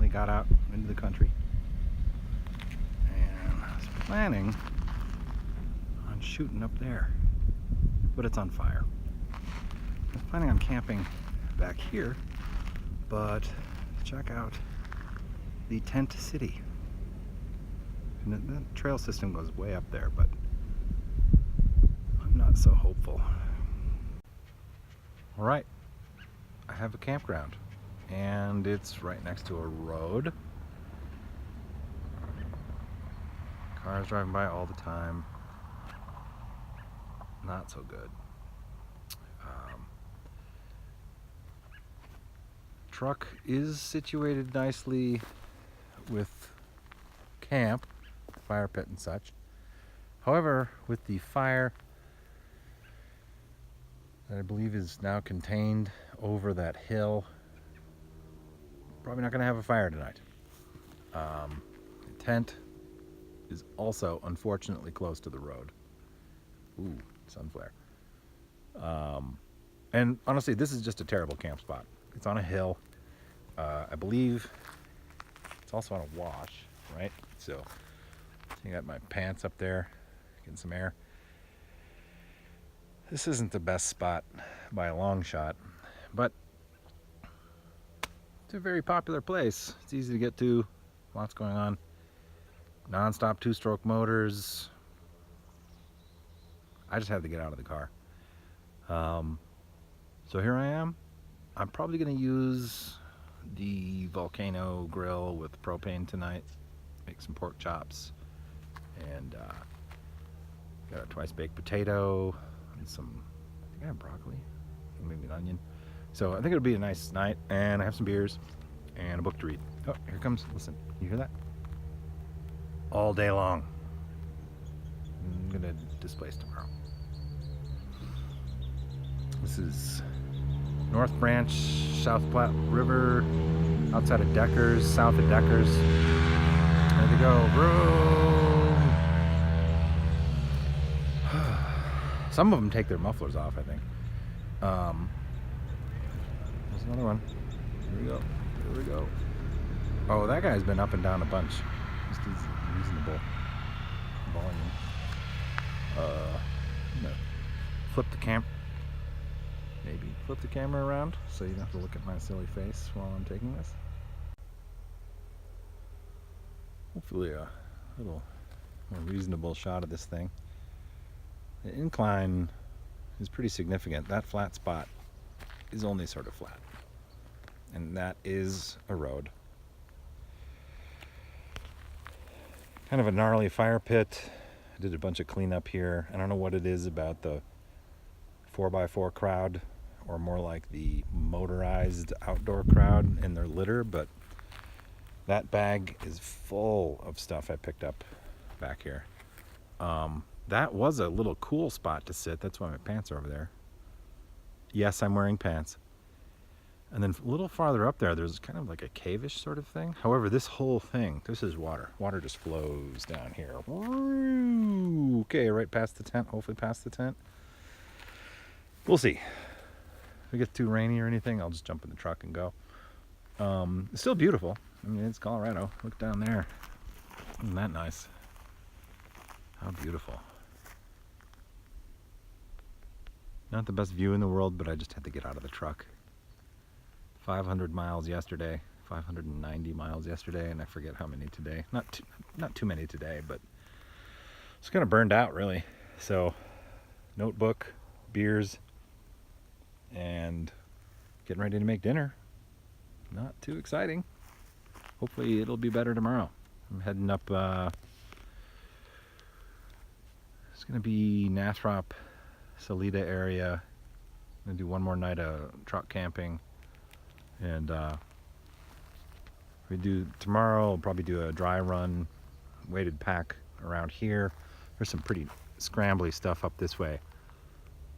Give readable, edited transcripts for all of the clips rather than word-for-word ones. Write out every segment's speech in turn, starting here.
finally got out into the country, and I was planning on shooting up there, but it's on fire. I was planning on camping back here, but check out the tent city. And the trail system goes way up there, but I'm not so hopeful. All right, I have a campground, and it's right next to a road. Cars driving by all the time. Not so good. Truck is situated nicely with camp, fire pit and such. However, with the fire that I believe is now contained over that hill, probably not going to have a fire tonight. The tent is also unfortunately close to the road. Ooh, sun flare. And honestly, this is just a terrible camp spot. It's on a hill. I believe it's also on a wash, right? So you got my pants up there, getting some air. This isn't the best spot by a long shot, but it's a very popular place. It's easy to get to, lots going on. Non-stop two-stroke motors. I just had to get out of the car. So here I am. I'm probably going to use the Volcano grill with propane tonight. Make some pork chops. And got a twice baked potato and some, I think I have broccoli, maybe an onion. So I think it'll be a nice night, and I have some beers and a book to read. Oh, here comes, listen, you hear that? All day long. I'm gonna displace tomorrow. This is North Branch, South Platte River, outside of Deckers, south of Deckers. There we go, vroom! Some of them take their mufflers off, I think. There's another one. Here we go, here we go. Oh, that guy's been up and down a bunch. Just reasonable volume. I'm gonna flip the maybe flip the camera around so you don't have to look at my silly face while I'm taking this. Hopefully a little more reasonable shot of this thing. The incline is pretty significant. That flat spot is only sort of flat, and that is a road. Kind of a gnarly fire pit. I did a bunch of cleanup here. I don't know what it is about the 4x4 crowd, or more like the motorized outdoor crowd in their litter, but that bag is full of stuff I picked up back here. That was a little cool spot to sit. That's why my pants are over there. Yes, I'm wearing pants. And then a little farther up there, there's kind of like a cave-ish sort of thing. However, this whole thing, this is water. Water just flows down here. Okay, right past the tent, hopefully past the tent. We'll see. If it gets too rainy or anything, I'll just jump in the truck and go. It's still beautiful. I mean, it's Colorado. Look down there. Isn't that nice? How beautiful. Not the best view in the world, but I just had to get out of the truck. 500 miles yesterday, 590 miles yesterday, and I forget how many today. Not too many today, but it's kind of burned out, really. So, notebook, beers, and getting ready to make dinner. Not too exciting. Hopefully it'll be better tomorrow. I'm heading up, it's going to be Nathrop, Salida area. I'm going to do one more night of truck camping. And we do tomorrow, we'll probably do a dry run, weighted pack around here. There's some pretty scrambly stuff up this way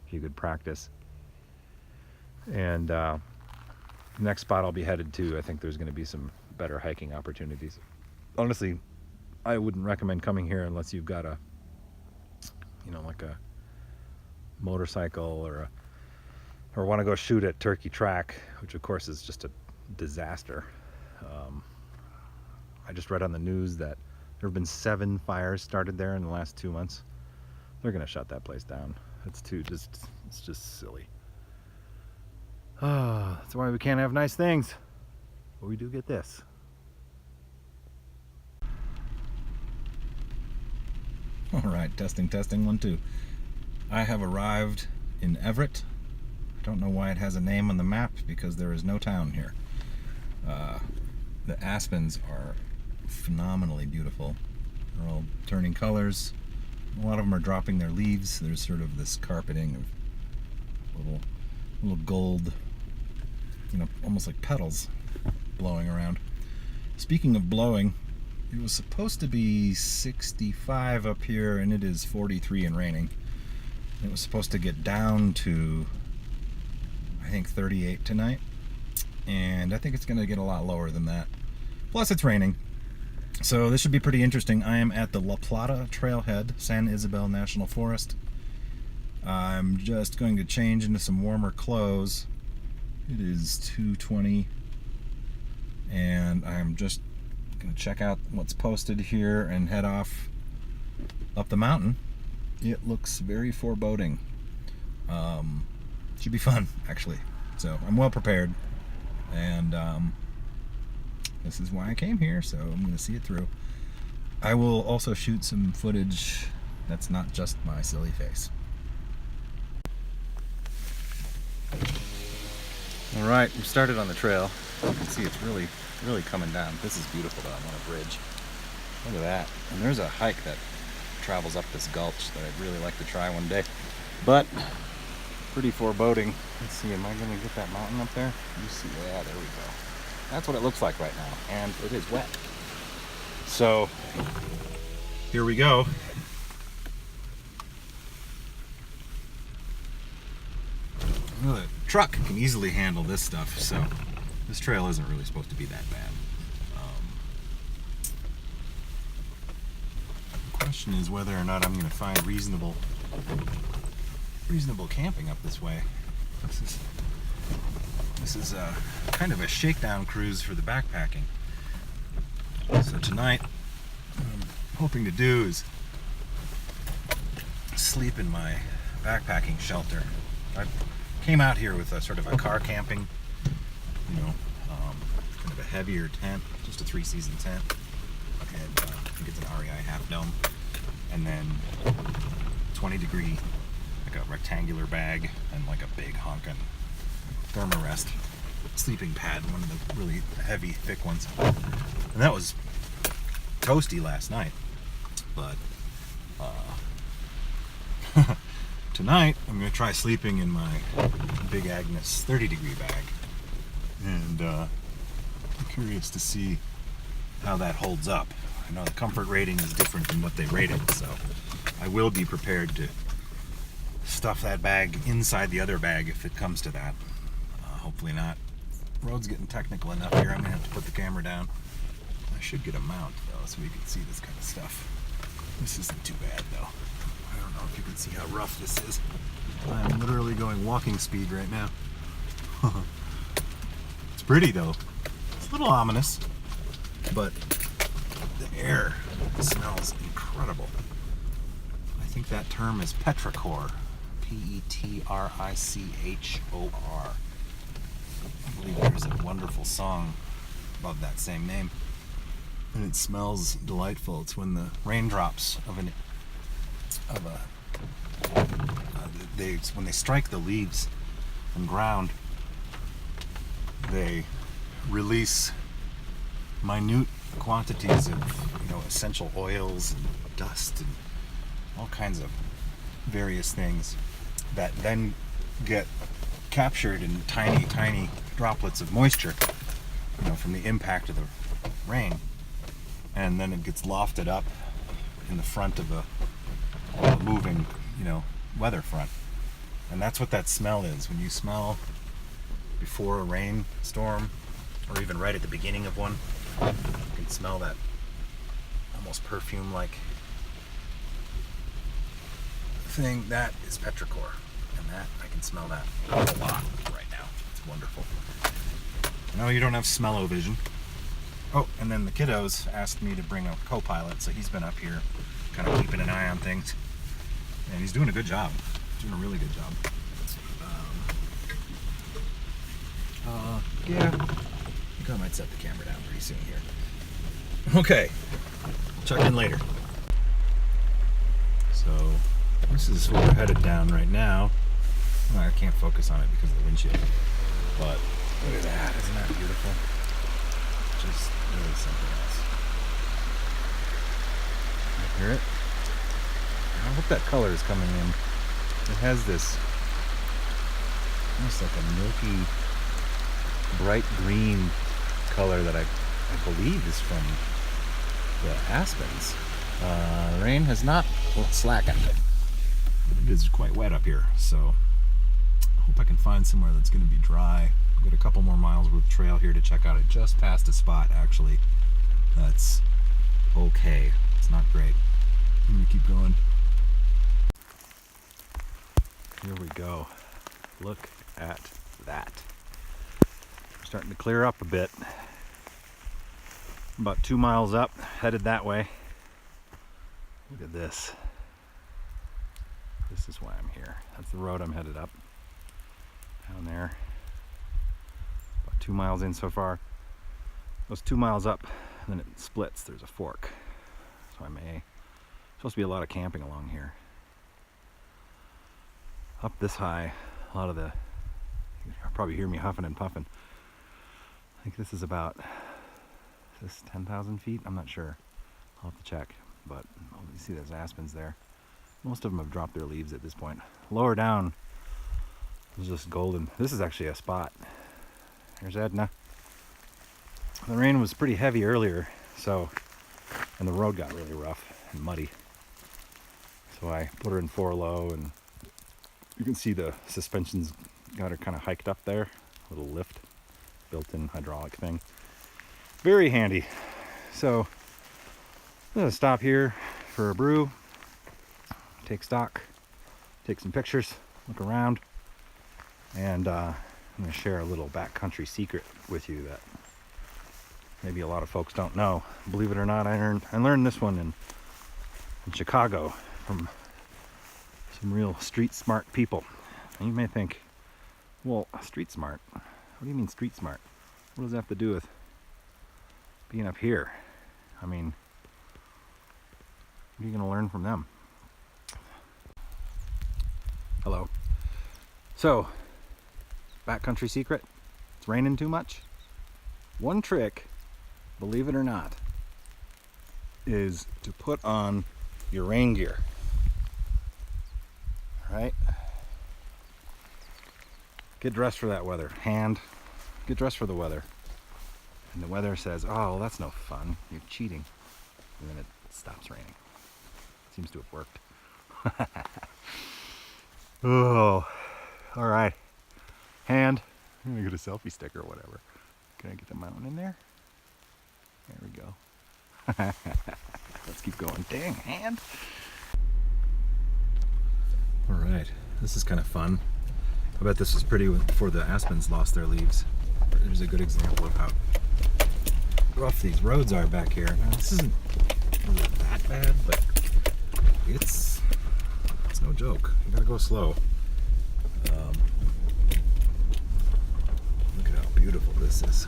if you could practice. And next spot I'll be headed to, I think there's going to be some better hiking opportunities. Honestly, I wouldn't recommend coming here unless you've got a, you know, like a motorcycle or want to go shoot at Turkey Track, which of course is just a disaster. I just read on the news that there have been 7 fires started there in the last 2 months. They're gonna shut that place down. It's just silly. That's why we can't have nice things. But we do get this. All right, testing, 1, 2. I have arrived in Everett. I don't know why it has a name on the map because there is no town here. The aspens are phenomenally beautiful. They're all turning colors. A lot of them are dropping their leaves. There's sort of this carpeting of little gold, almost like petals blowing around. Speaking of blowing, it was supposed to be 65 up here and it is 43 and raining. It was supposed to get down to, I think, 38 tonight. And I think it's going to get a lot lower than that. Plus it's raining. So this should be pretty interesting. I am at the La Plata Trailhead, San Isabel National Forest. I'm just going to change into some warmer clothes. It is 2:20 and I'm just going to check out what's posted here and head off up the mountain. It looks very foreboding. Should be fun, actually. So I'm well prepared, and this is why I came here, so I'm going to see it through. I will also shoot some footage that's not just my silly face. Alright, we started on the trail. You can see it's really coming down. This is beautiful though. I'm on a bridge. Look at that. And there's a hike that travels up this gulch that I'd really like to try one day. But pretty foreboding. Let's see, am I going to get that mountain up there? You see, yeah, there we go. That's what it looks like right now, and it is wet. So, here we go. Well, the truck can easily handle this stuff, so this trail isn't really supposed to be that bad. The question is whether or not I'm going to find reasonable camping up this way. This is kind of a shakedown cruise for the backpacking. So tonight, what I'm hoping to do is sleep in my backpacking shelter. I came out here with a sort of a car camping, kind of a heavier tent, just a 3-season tent. And I think it's an REI half dome, and then 20-degree, like a rectangular bag, and like a big honkin' thermarest sleeping pad, one of the really heavy, thick ones. And that was toasty last night, but tonight I'm going to try sleeping in my Big Agnes 30-degree bag, and I'm curious to see how that holds up. I know the comfort rating is different than what they rated, so I will be prepared to stuff that bag inside the other bag if it comes to that. Hopefully not. Road's getting technical enough here. I'm going to have to put the camera down. I should get a mount, though, so we can see this kind of stuff. This isn't too bad, though. I don't know if you can see how rough this is. I'm literally going walking speed right now. It's pretty, though. It's a little ominous, but the air smells incredible. I think that term is petrichor. Petrichor. I believe there's a wonderful song of that same name, and it smells delightful. It's when the raindrops when they strike the leaves and ground, they release minute quantities of essential oils and dust and all kinds of various things that then get captured in tiny droplets of moisture, from the impact of the rain, and then it gets lofted up in the front of a moving, weather front. And that's what that smell is. When you smell before a rainstorm, or even right at the beginning of one, you can smell that almost perfume-like thing. That is petrichor, and that I can smell that a lot right now. It's wonderful. I know you don't have smell-o-vision, Oh, and then the kiddos asked me to bring a co-pilot, so he's been up here kind of keeping an eye on things. And he's doing a good job. Doing a really good job. Yeah. I think I might set the camera down pretty soon here. Okay. Check in later. So, this is where we're headed down right now. Well, I can't focus on it because of the windshield. But, look at that. Isn't that beautiful? Just really something else. You hear it? I hope that color is coming in. It has this almost like a milky, bright green color that I believe is from the aspens. The rain has not slackened. It is quite wet up here, so I hope I can find somewhere that's going to be dry. I've got a couple more miles worth of trail here to check out. I just passed a spot, actually, that's okay. It's not great. I'm going to keep going. Here we go. Look at that. We're starting to clear up a bit. About 2 miles up, headed that way. Look at this. This is why I'm here. That's the road I'm headed up. Down there. About 2 miles in so far. Goes 2 miles up, and then it splits. There's a fork. So supposed to be a lot of camping along here. Up this high, a lot of the, you'll probably hear me huffing and puffing. I think this is about, is this 10,000 feet? I'm not sure. I'll have to check. But you see those aspens there. Most of them have dropped their leaves at this point. Lower down is just golden. This is actually a spot. There's Edna. The rain was pretty heavy earlier, and the road got really rough and muddy. So I put her in 4 low, and you can see the suspension's got her kind of hiked up there. A little lift, built-in hydraulic thing. Very handy. So I'm gonna stop here for a brew, take stock, take some pictures, look around, and I'm gonna share a little backcountry secret with you that maybe a lot of folks don't know. Believe it or not, I learned this one in Chicago from some real street smart people. And you may think, well, street smart? What do you mean street smart? What does that have to do with being up here? I mean, what are you going to learn from them? Hello. So, backcountry secret? It's raining too much? One trick, believe it or not, is to put on your rain gear. Right? Get dressed for that weather. Get dressed for the weather. And the weather says, oh, well, that's no fun. You're cheating. And then it stops raining. Seems to have worked. Oh, all right. I'm gonna get a selfie stick or whatever. Can I get the mountain in there? There we go. Let's keep going. Dang, hand. All right, this is kind of fun. I bet this was pretty before the aspens lost their leaves. There's a good example of how rough these roads are back here. Now, this isn't really that bad, but it's no joke. You gotta go slow. Look at how beautiful this is.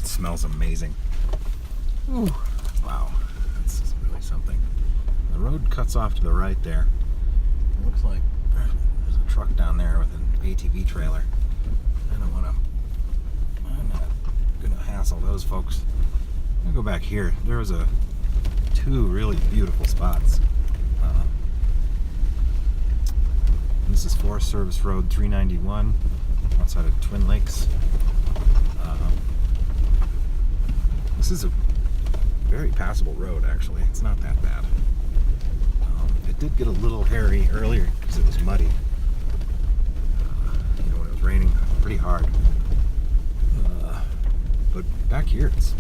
Smells amazing. Ooh, wow, that's really something. The road cuts off to the right there. It looks like there's a truck down there with an ATV trailer. I'm not gonna hassle those folks. I'm gonna go back here. There was two really beautiful spots. This is Forest Service Road 391 outside of Twin Lakes. This is a very passable road, actually. It's not that bad. did get a little hairy earlier because it was muddy. When it was raining pretty hard. But back here, it's,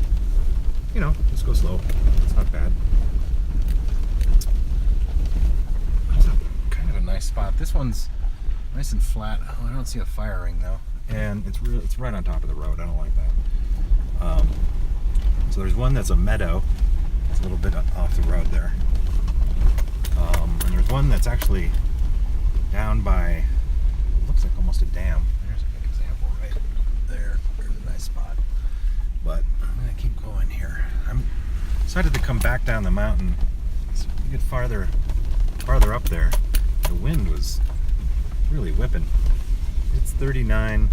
just go slow. It's not bad. That's kind of a nice spot. This one's nice and flat. Oh, I don't see a fire ring though, and it's right on top of the road. I don't like that. So there's one that's a meadow. It's a little bit off the road there. And there's one that's actually down by, looks like almost a dam. There's a good example right there. There's a nice spot. But I'm gonna keep going here. I'm decided to come back down the mountain. So we get farther up there. The wind was really whipping. It's 39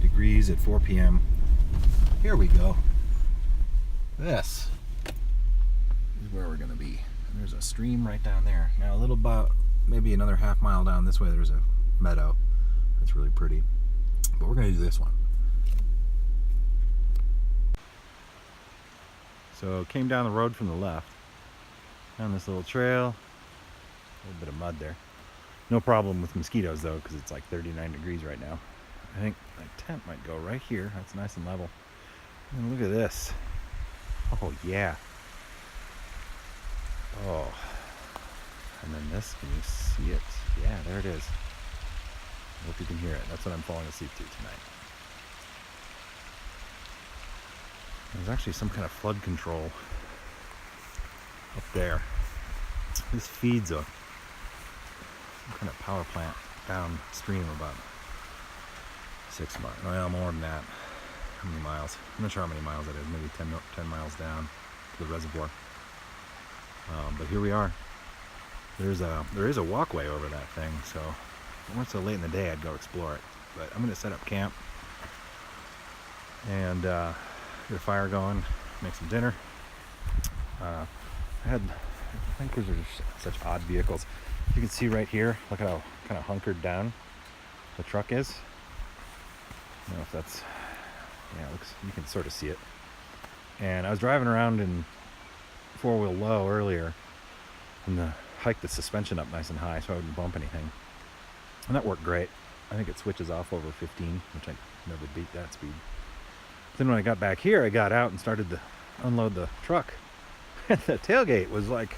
degrees at 4 p.m. Here we go. This is where we're gonna be. And there's a stream right down there. Now a little about maybe another half mile down this way there's a meadow. That's really pretty. But we're gonna do this one. So came down the road from the left, down this little trail, a little bit of mud there. No problem with mosquitoes though, because it's like 39 degrees right now. I think my tent might go right here. That's nice and level. And look at this. Oh yeah. Oh. And then this, can you see it? Yeah, there it is. I hope you can hear it. That's what I'm falling asleep to tonight. There's actually some kind of flood control up there. This feeds some kind of power plant downstream about 6 miles. Well, more than that. How many miles? I'm not sure how many miles that is. Maybe 10 miles down to the reservoir. But here we are. There is a walkway over that thing, so if it weren't so late in the day, I'd go explore it. But I'm going to set up camp and get a fire going, make some dinner. I think these are just such odd vehicles. You can see right here, look how kind of hunkered down the truck is. I don't know if that's, yeah, it looks, you can sort of see it. And I was driving around in four-wheel low earlier, and hiked the suspension up nice and high so I wouldn't bump anything. And that worked great. I think it switches off over 15, which I never beat that speed. Then when I got back here, I got out and started to unload the truck. And the tailgate was like,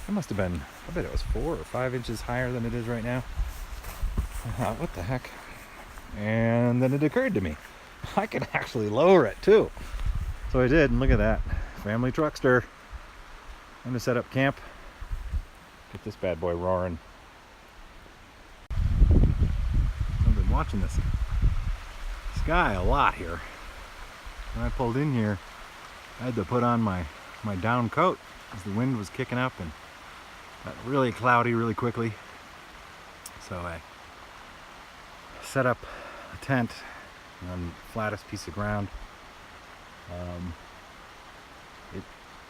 it must have been, I bet it was 4 or 5 inches higher than it is right now. I thought, what the heck? And then it occurred to me, I could actually lower it too. So I did, and look at that. Family truckster. I'm gonna set up camp, get this bad boy roaring. I've been watching this sky a lot here. When I pulled in here, I had to put on my down coat as the wind was kicking up and got really cloudy really quickly. So I set up a tent on the flattest piece of ground. It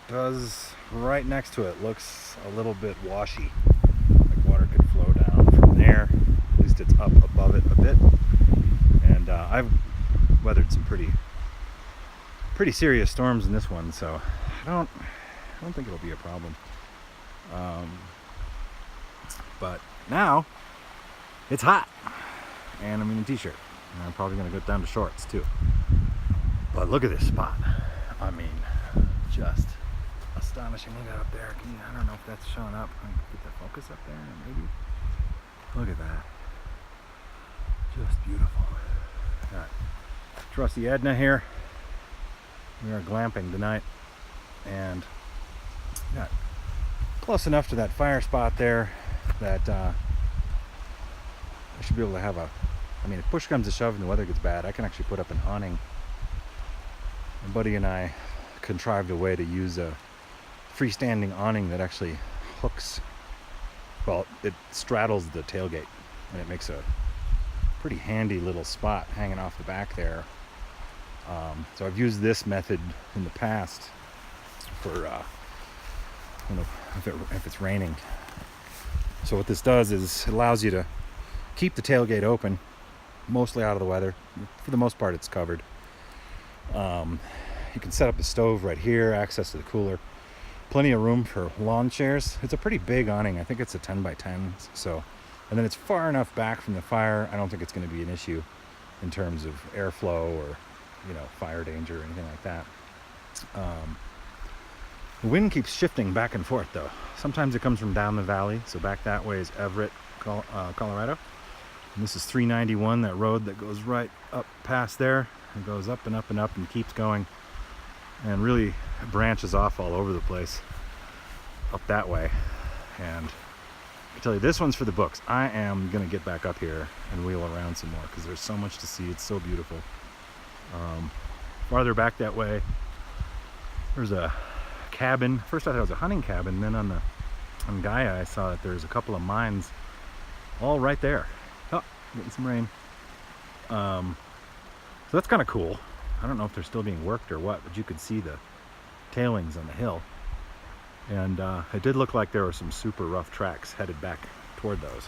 does, right next to it, looks a little bit washy, like water could flow down from there. At least it's up above it a bit. And I've weathered some pretty serious storms in this one, so I don't think it'll be a problem. But now it's hot, and I'm in a t-shirt, and I'm probably gonna go down to shorts too. But look at this spot. I mean, just astonishing. Look at up there. I don't know if that's showing up. I can get the focus up there, maybe. Look at that. Just beautiful. Got trusty Edna here. We are glamping tonight, and got close enough to that fire spot there that I should be able to have if push comes to shove and the weather gets bad, I can actually put up an awning. My buddy and I contrived a way to use a freestanding awning that actually hooks, well, it straddles the tailgate, and it makes a pretty handy little spot hanging off the back there. So I've used this method in the past for if it's raining. So what this does is it allows you to keep the tailgate open, mostly out of the weather. For the most part, it's covered. You can set up the stove right here, access to the cooler, Plenty of room for lawn chairs. It's a pretty big awning. I think it's a 10 by 10. So, and then it's far enough back from the fire. I don't think it's going to be an issue in terms of airflow or, fire danger or anything like that. The wind keeps shifting back and forth though. Sometimes it comes from down the valley. So back that way is Everett, Colorado. And this is 391, that road that goes right up past there. It goes up and up and up and keeps going and really branches off all over the place up that way. And I tell you, this one's for the books. I am going to get back up here and wheel around some more because there's so much to see. It's so beautiful. Farther back that way, there's a cabin. First I thought it was a hunting cabin. Then on Gaia I saw that there's a couple of mines all right there. Oh, getting some rain. So that's kind of cool. I don't know if they're still being worked or what, but you could see the tailings on the hill. And it did look like there were some super rough tracks headed back toward those.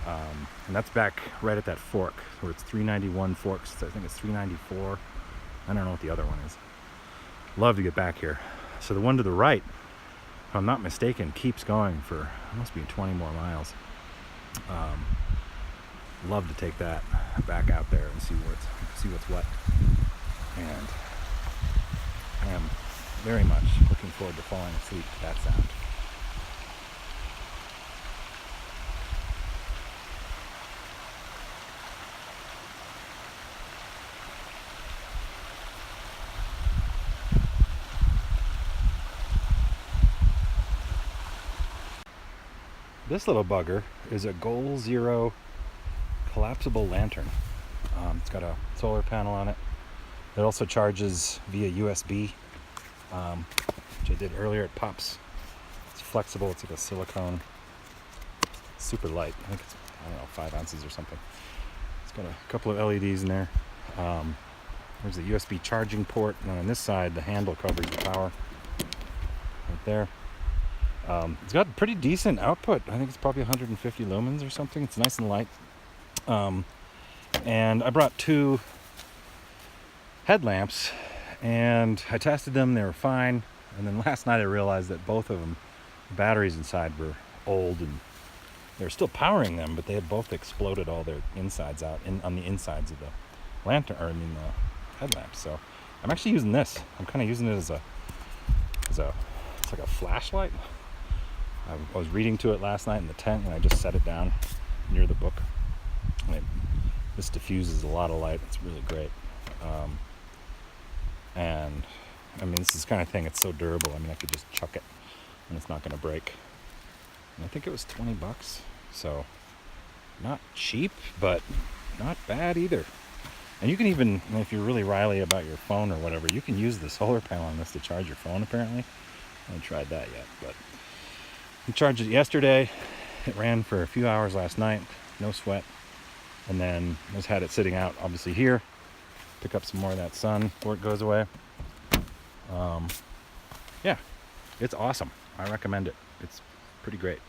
And that's back right at that fork where it's 391 forks. I think it's 394. I don't know what the other one is. Love to get back here. So the one to the right, if I'm not mistaken, keeps going for, it must be 20 more miles. Love to take that back out there and see what's what. And I am very much looking forward to falling asleep to that sound. This little bugger is a Goal Zero collapsible lantern. It's got a solar panel on it. It also charges via USB, which I did earlier. It pops. It's flexible. It's like a silicone. Super light. I think it's, 5 ounces or something. It's got a couple of LEDs in there. There's a USB charging port, and then on this side, the handle covers the power. Right there. It's got pretty decent output. I think it's probably 150 lumens or something. It's nice and light. And I brought 2 headlamps and I tested them. They were fine. And then last night I realized that both of them, the batteries inside were old and they were still powering them, but they had both exploded all their insides out on the insides of the lantern, or the headlamps. So I'm actually using this. I'm kind of using it as it's like a flashlight. I was reading to it last night in the tent and I just set it down near the book. This diffuses a lot of light. It's really great. And I mean, this is the kind of thing, it's so durable. I mean, I could just chuck it and it's not going to break. And I think it was $20. So not cheap, but not bad either. And you can even, if you're really riley about your phone or whatever, you can use the solar panel on this to charge your phone apparently. I haven't tried that yet, but I charged it yesterday. It ran for a few hours last night, no sweat. And then I just had it sitting out, obviously here, pick up some more of that sun before it goes away. Yeah, it's awesome. I recommend it. It's pretty great.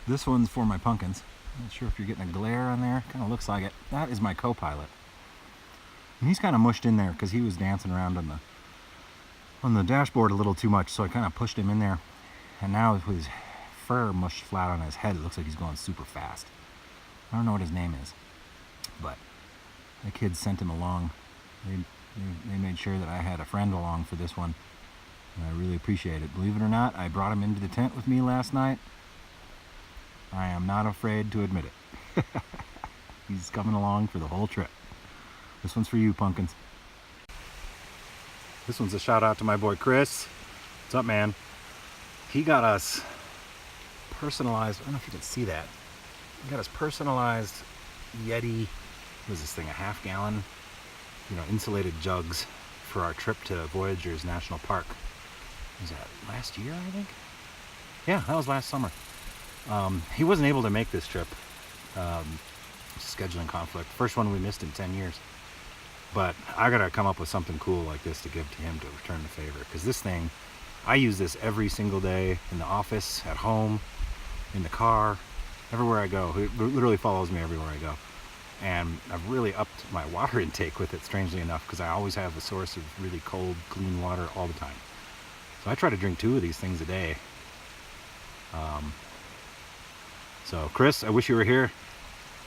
This one's for my pumpkins. I'm not sure if you're getting a glare on there. Kind of looks like it. That is my co-pilot. And he's kind of mushed in there because he was dancing around on the dashboard a little too much, so I kind of pushed him in there. And now with his fur mushed flat on his head, it looks like he's going super fast. I don't know what his name is, but the kids sent him along. They made sure that I had a friend along for this one, and I really appreciate it. Believe it or not, I brought him into the tent with me last night. I am not afraid to admit it. He's coming along for the whole trip. This one's for you, pumpkins. This one's a shout out to my boy Chris. What's up, man? He got us personalized, I don't know if you can see that. He got us personalized Yeti, what is this thing, a half-gallon, insulated jugs for our trip to Voyageurs National Park. Was that last year, I think? Yeah, that was last summer. He wasn't able to make this trip. Scheduling conflict. First one we missed in 10 years. But I gotta come up with something cool like this to give to him to return the favor. Because this thing, I use this every single day in the office, at home, in the car, everywhere I go. It literally follows me everywhere I go. And I've really upped my water intake with it, strangely enough, because I always have a source of really cold, clean water all the time. So I try to drink 2 of these things a day. So Chris, I wish you were here.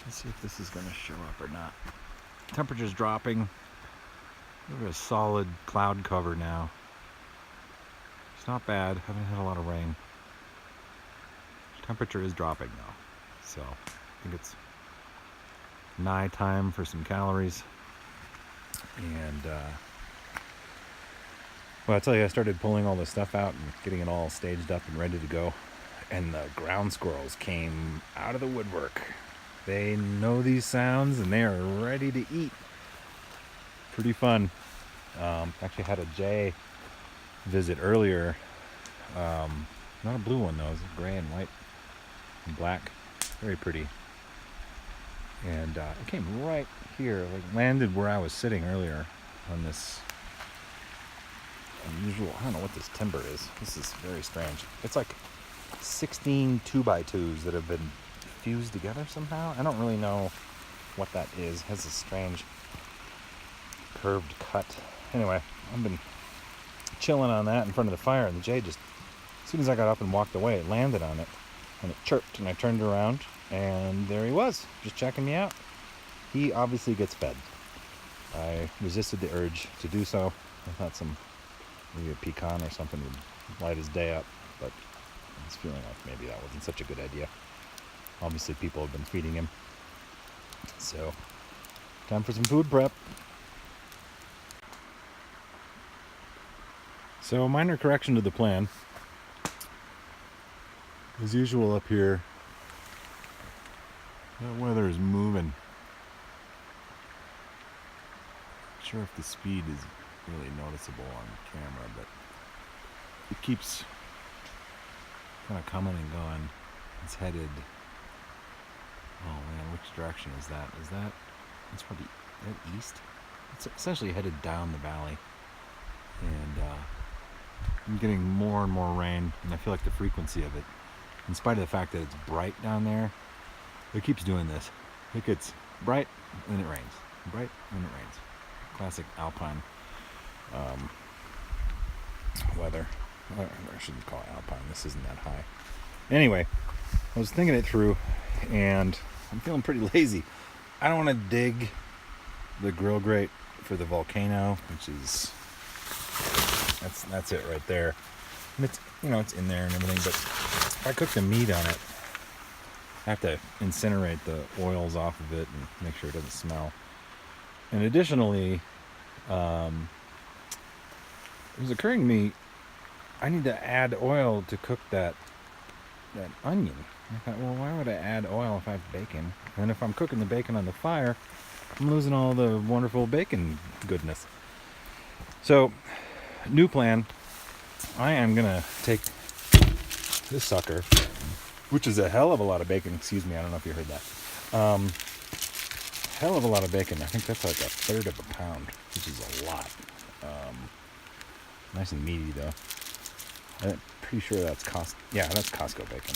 Let's see if this is going to show up or not. Temperature's dropping. We're a solid cloud cover now. It's not bad. Haven't had a lot of rain. Temperature is dropping though, so I think it's nigh time for some calories. And well, I tell you, I started pulling all this stuff out and getting it all staged up and ready to go. And the ground squirrels came out of the woodwork. They know these sounds and they are ready to eat. Pretty fun. Actually had a jay visit earlier. Not a blue one though, it's gray and white and black. Very pretty. And it came right here, like landed where I was sitting earlier on this unusual, I don't know what this timber is. This is very strange. It's like 16 2x2s that have been fused together somehow. I don't really know what that is. It has a strange curved cut. Anyway, I've been chilling on that in front of the fire, and the jay just, as soon as I got up and walked away, it landed on it and it chirped, and I turned around and there he was, just checking me out. He obviously gets fed. I resisted the urge to do so. I thought maybe a pecan or something would light his day up, but I was feeling like maybe that wasn't such a good idea. Obviously people have been feeding him. So, time for some food prep. So, minor correction to the plan. As usual up here, that weather is moving. Not sure if the speed is really noticeable on camera, but it keeps kind of coming and going. It's headed, oh man, which direction is that? It's probably east? It's essentially headed down the valley. And I'm getting more and more rain, and I feel like the frequency of it, in spite of the fact that it's bright down there, it keeps doing this. It gets bright and it rains. Bright and it rains. Classic alpine weather. I shouldn't call it alpine. This isn't that high. Anyway, I was thinking it through, and I'm feeling pretty lazy. I don't want to dig the grill grate for the volcano, which is that's it right there. And it's, it's in there and everything, but if I cook the meat on it, I have to incinerate the oils off of it and make sure it doesn't smell. And additionally, it was occurring to me, I need to add oil to cook that onion. I thought, well, why would I add oil if I have bacon? And if I'm cooking the bacon on the fire, I'm losing all the wonderful bacon goodness. So, new plan. I am gonna take this sucker, which is a hell of a lot of bacon. Excuse me, I don't know if you heard that. Hell of a lot of bacon. I think that's like 1/3 of a pound, which is a lot. Nice and meaty though. I'm pretty sure that's that's Costco bacon.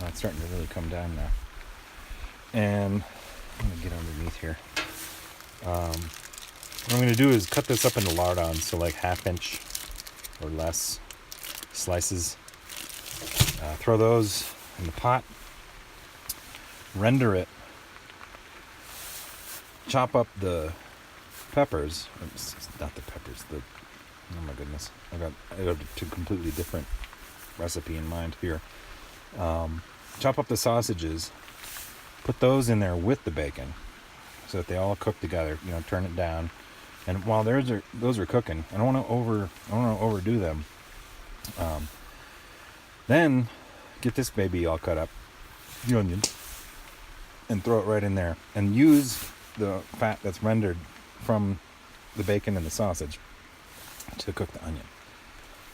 It's starting to really come down now. And I'm gonna get underneath here. What I'm gonna do is cut this up into lardons, so like 1/2 inch or less slices. Throw those in the pot. Render it. Chop up the peppers. Not the peppers. Oh my goodness! I got a completely different recipe in mind here. Chop up the sausages. Put those in there with the bacon, so that they all cook together. Turn it down. And while those are cooking, I don't want to overdo them. Then get this baby all cut up, the onion, and throw it right in there. And use the fat that's rendered from the bacon and the sausage to cook the onion.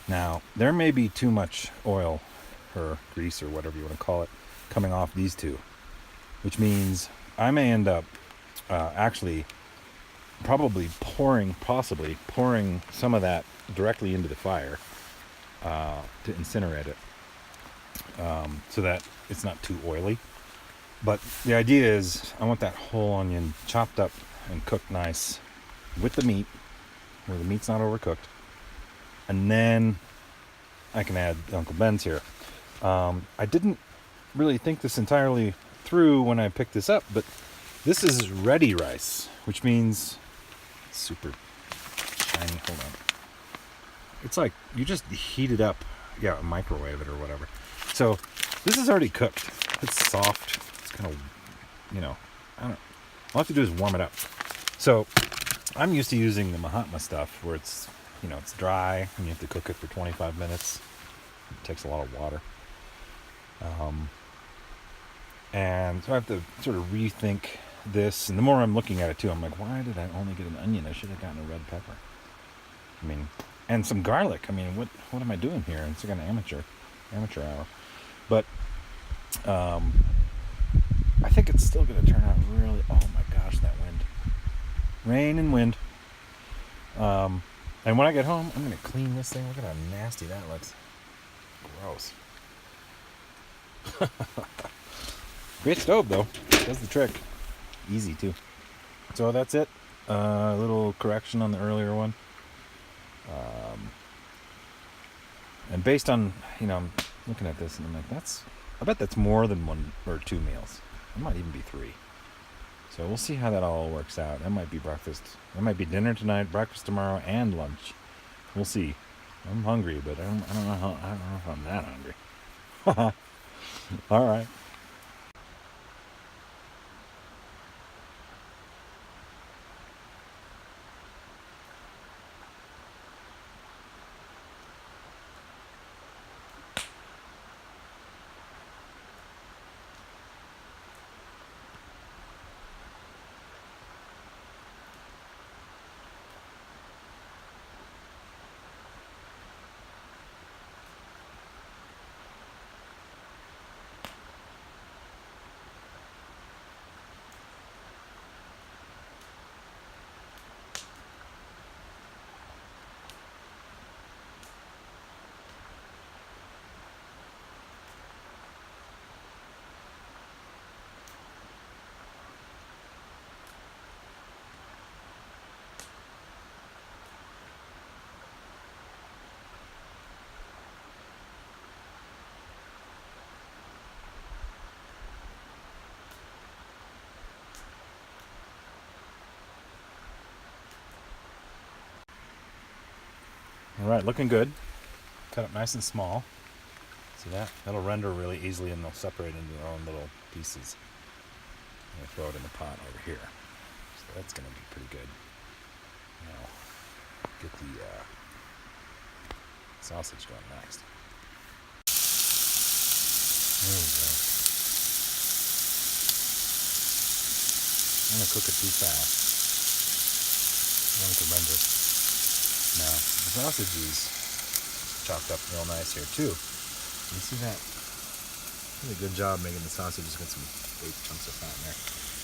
Now, there may be too much oil or grease or whatever you want to call it coming off these two, which means I may end up actually possibly pouring some of that directly into the fire to incinerate it, so that it's not too oily. But the idea is I want that whole onion chopped up and cooked nice with the meat, where the meat's not overcooked, and then I can add Uncle Ben's here. I didn't really think this entirely through when I picked this up, but this is ready rice, which means super shiny. Hold on. It's like you just heat it up, microwave it or whatever. So this is already cooked. It's soft. It's kind of, I don't know. All I have to do is warm it up. So I'm used to using the Mahatma stuff where it's, it's dry and you have to cook it for 25 minutes. It takes a lot of water. And so I have to sort of rethink this. And the more I'm looking at it too, I'm like, why did I only get an onion? I should have gotten a red pepper. And some garlic. What am I doing here? It's like an amateur hour. But I think it's still going to turn out really... Oh my gosh, that wind. Rain and wind. And when I get home, I'm going to clean this thing. Look at how nasty that looks. Gross. Great stove, though. Does the trick. Easy, too. So that's it. A little correction on the earlier one. And based on, I'm looking at this and I'm like, I bet that's more than 1 or 2 meals. It might even be 3. So we'll see how that all works out. That might be breakfast. That might be dinner tonight, breakfast tomorrow, and lunch. We'll see. I'm hungry, but I don't know if I'm that hungry. All right. All right, looking good. Cut it nice and small. See that? That'll render really easily and they'll separate into their own little pieces. I'm going to throw it in the pot over here. So that's going to be pretty good. Now, get the sausage going next. There we go. I'm going to cook it too fast. I want it to render. Now, the sausage is chopped up real nice here too. You see that? Did a good job making the sausage. Just got some big chunks of fat in there.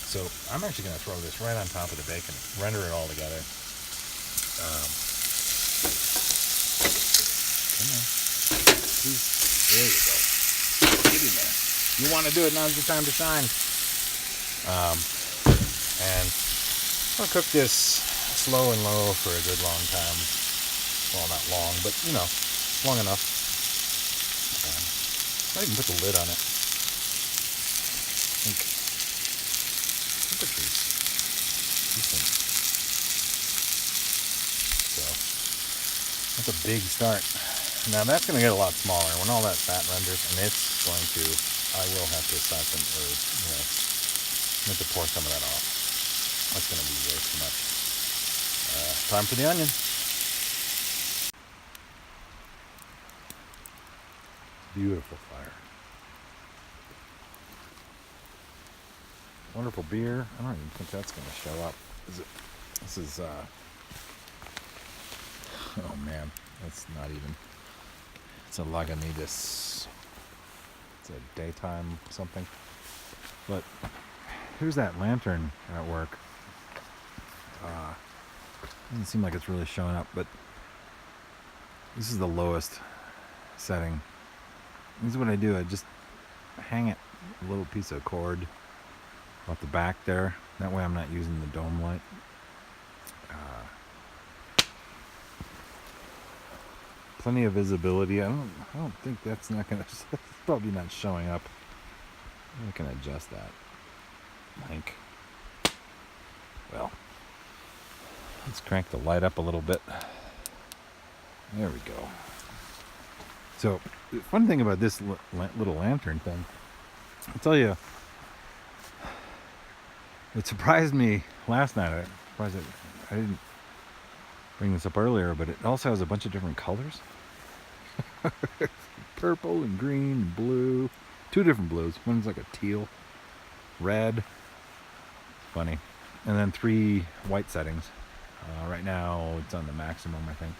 So I'm actually going to throw this right on top of the bacon, render it all together. Come on, please. There you go. Get in there. You want to do it? Now's the time to shine. And I'll cook this slow and low for a good long time. Well, not long, but long enough. I'll even put the lid on it. I think it's decent. So that's a big start. Now that's going to get a lot smaller when all that fat renders, and it's going to. I will have to siphon or have to pour some of that off. That's going to be way too much. Time for the onion. Beautiful fire. Wonderful beer. I don't even think that's going to show up. This is, oh man, that's not even, it's a Lagunitas. It's a daytime something. But here's that lantern at work. Doesn't seem like it's really showing up, but this is the lowest setting. This is what I do. I just hang it a little piece of cord off the back there. That way I'm not using the dome light. plenty of visibility. I don't think that's not gonna. It's probably not showing up. I can adjust that. Link. Well, let's crank the light up a little bit. There we go. So, the fun thing about this little lantern thing, I'll tell you, it surprised me last night. I didn't bring this up earlier, but it also has a bunch of different colors. Purple and green and blue. 2 different blues. One's like a teal, red. Funny. And then 3 white settings. Right now it's on the maximum, I think.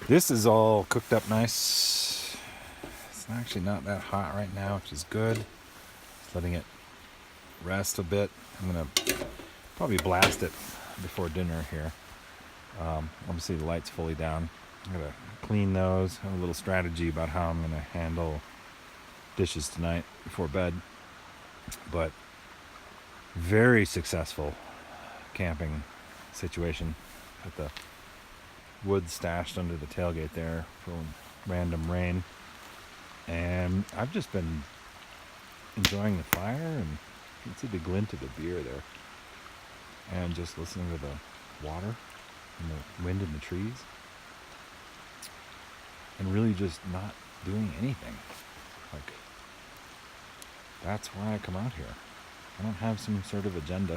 This is all cooked up nice. It's actually not that hot right now, which is good. Just letting it rest a bit. I'm gonna probably blast it before dinner here. Obviously the light's fully down. I'm gonna clean those. Have a little strategy about how I'm gonna handle dishes tonight before bed. But very successful camping situation. Got the wood stashed under the tailgate there for random rain. And I've just been enjoying the fire, and you can see the glint of the beer there. And just listening to the water and the wind in the trees. And really just not doing anything. Like, that's why I come out here. I don't have some sort of agenda.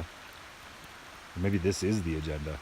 Or maybe this is the agenda.